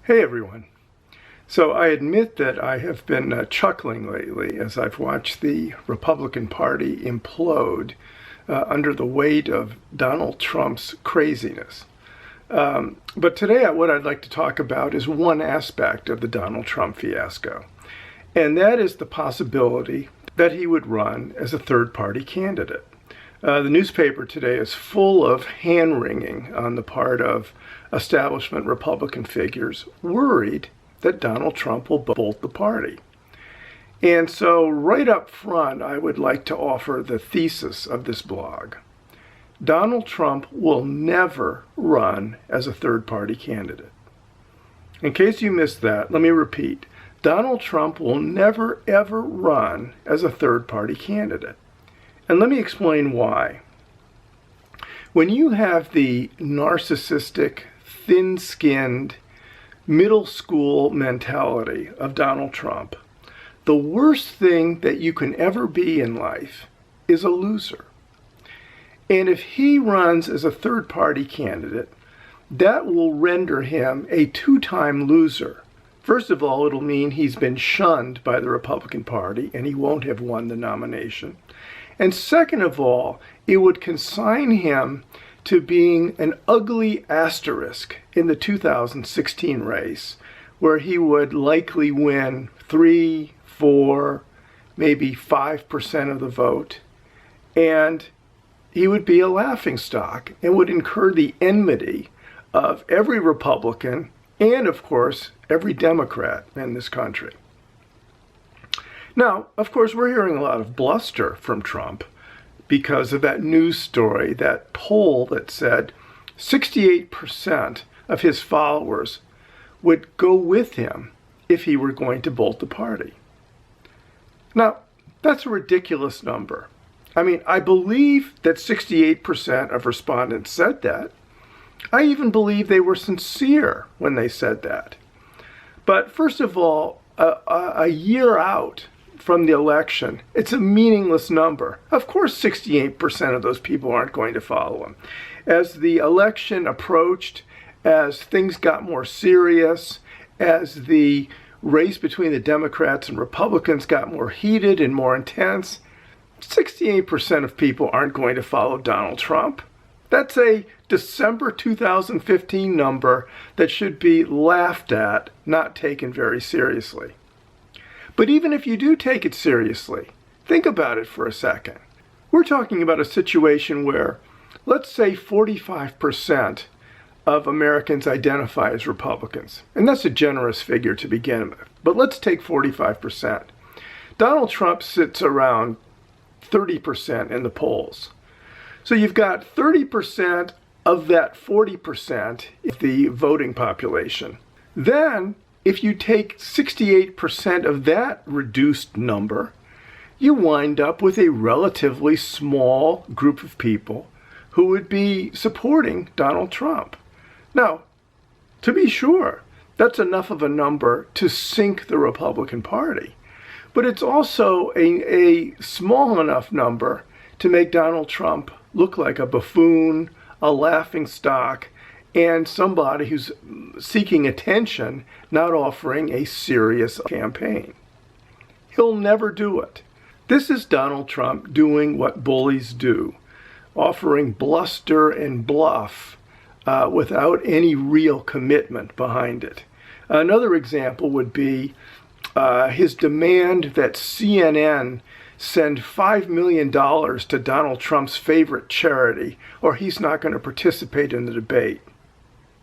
Hey everyone. So I admit that I have been chuckling lately as I've watched the Republican Party implode under the weight of Donald Trump's craziness. But today what I'd like to talk about is one aspect of the Donald Trump fiasco, and that is the possibility that he would run as a third-party candidate. The newspaper today is full of hand-wringing on the part of establishment Republican figures worried that Donald Trump will bolt the party. And so right up front, I would like to offer the thesis of this blog. Donald Trump will never run as a third-party candidate. In case you missed that, let me repeat. Donald Trump will never, ever run as a third-party candidate. And let me explain why. When you have the narcissistic, thin-skinned, middle school mentality of Donald Trump, the worst thing that you can ever be in life is a loser. And if he runs as a third-party candidate, that will render him a two-time loser. First of all, it'll mean he's been shunned by the Republican Party and he won't have won the nomination. And second of all, it would consign him to being an ugly asterisk in the 2016 race, where he would likely win 3, 4, maybe 5% of the vote. And he would be a laughingstock and would incur the enmity of every Republican and, of course, every Democrat in this country. Now, of course, we're hearing a lot of bluster from Trump because of that news story, that poll that said 68% of his followers would go with him if he were going to bolt the party. Now, that's a ridiculous number. I mean, I believe that 68% of respondents said that. I even believe they were sincere when they said that. But first of all, a year out from the election, it's a meaningless number. Of course, 68% of those people aren't going to follow him. As the election approached, as things got more serious, as the race between the Democrats and Republicans got more heated and more intense, 68% of people aren't going to follow Donald Trump. That's a December 2015 number that should be laughed at, not taken very seriously. But even if you do take it seriously, think about it for a second. We're talking about a situation where, let's say 45% of Americans identify as Republicans. And that's a generous figure to begin with. But let's take 45%. Donald Trump sits around 30% in the polls. So you've got 30% of that 40% of the voting population. Then, if you take 68% of that reduced number, you wind up with a relatively small group of people who would be supporting Donald Trump. Now, to be sure, that's enough of a number to sink the Republican Party. But it's also a small enough number to make Donald Trump look like a buffoon, a laughingstock, and somebody who's seeking attention, not offering a serious campaign. He'll never do it. This is Donald Trump doing what bullies do, offering bluster and bluff without any real commitment behind it. Another example would be his demand that CNN send $5 million to Donald Trump's favorite charity, or he's not going to participate in the debate.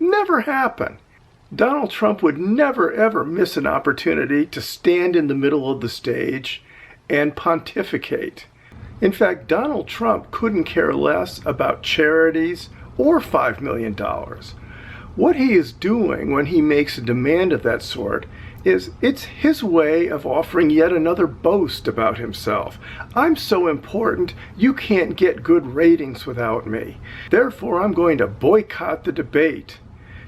Never happen. Donald Trump would never ever miss an opportunity to stand in the middle of the stage and pontificate. In fact, Donald Trump couldn't care less about charities or $5 million. What he is doing when he makes a demand of that sort is it's his way of offering yet another boast about himself. I'm so important, you can't get good ratings without me. Therefore, I'm going to boycott the debate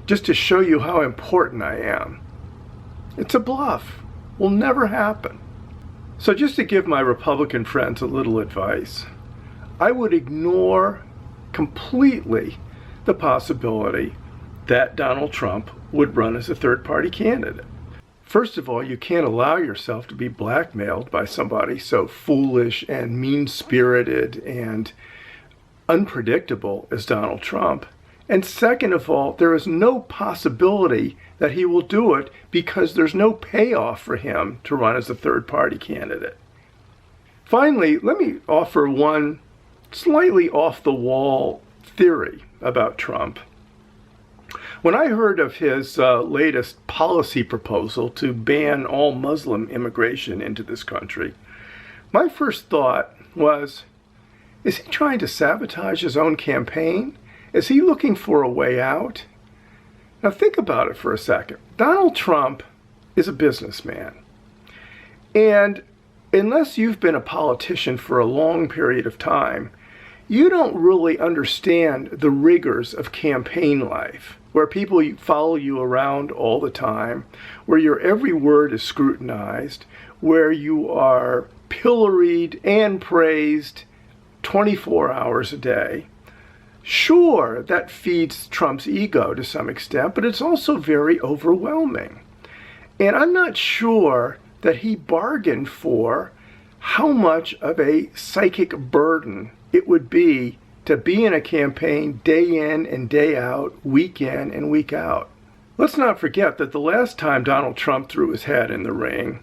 just to show you how important I am. It's a bluff. Will never happen. So just to give my Republican friends a little advice, I would ignore completely the possibility that Donald Trump would run as a third-party candidate. First of all, you can't allow yourself to be blackmailed by somebody so foolish and mean-spirited and unpredictable as Donald Trump. And second of all, there is no possibility that he will do it because there's no payoff for him to run as a third-party candidate. Finally, let me offer one slightly off-the-wall theory about Trump. When I heard of his latest policy proposal to ban all Muslim immigration into this country, my first thought was, is he trying to sabotage his own campaign? Is he looking for a way out? Now think about it for a second. Donald Trump is a businessman. And unless you've been a politician for a long period of time, you don't really understand the rigors of campaign life, where people follow you around all the time, where your every word is scrutinized, where you are pilloried and praised 24 hours a day. Sure, that feeds Trump's ego to some extent, but it's also very overwhelming. And I'm not sure that he bargained for how much of a psychic burden it would be to be in a campaign day in and day out, week in and week out. Let's not forget that the last time Donald Trump threw his hat in the ring,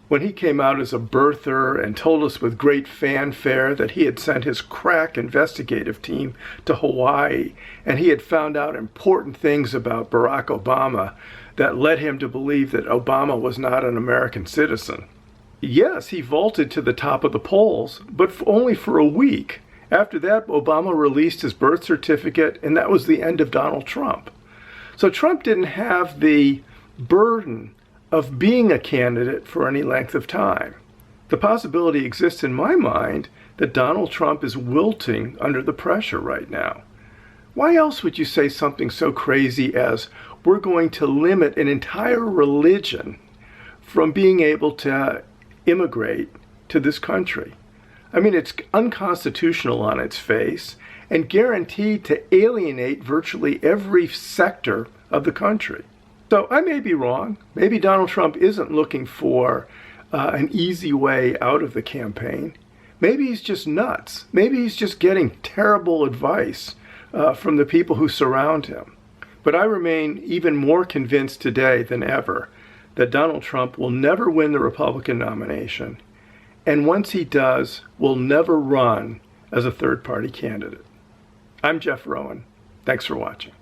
when he came out as a birther and told us with great fanfare that he had sent his crack investigative team to Hawaii and he had found out important things about Barack Obama that led him to believe that Obama was not an American citizen. Yes, he vaulted to the top of the polls, but only for a week. After that, Obama released his birth certificate, and that was the end of Donald Trump. So Trump didn't have the burden of being a candidate for any length of time. The possibility exists in my mind that Donald Trump is wilting under the pressure right now. Why else would you say something so crazy as, we're going to limit an entire religion from being able to immigrate to this country? I mean, it's unconstitutional on its face and guaranteed to alienate virtually every sector of the country. So I may be wrong. Maybe Donald Trump isn't looking for an easy way out of the campaign. Maybe he's just nuts. Maybe he's just getting terrible advice from the people who surround him. But I remain even more convinced today than ever that Donald Trump will never win the Republican nomination, and once he does, will never run as a third-party candidate. I'm Jeff Rowan. Thanks for watching.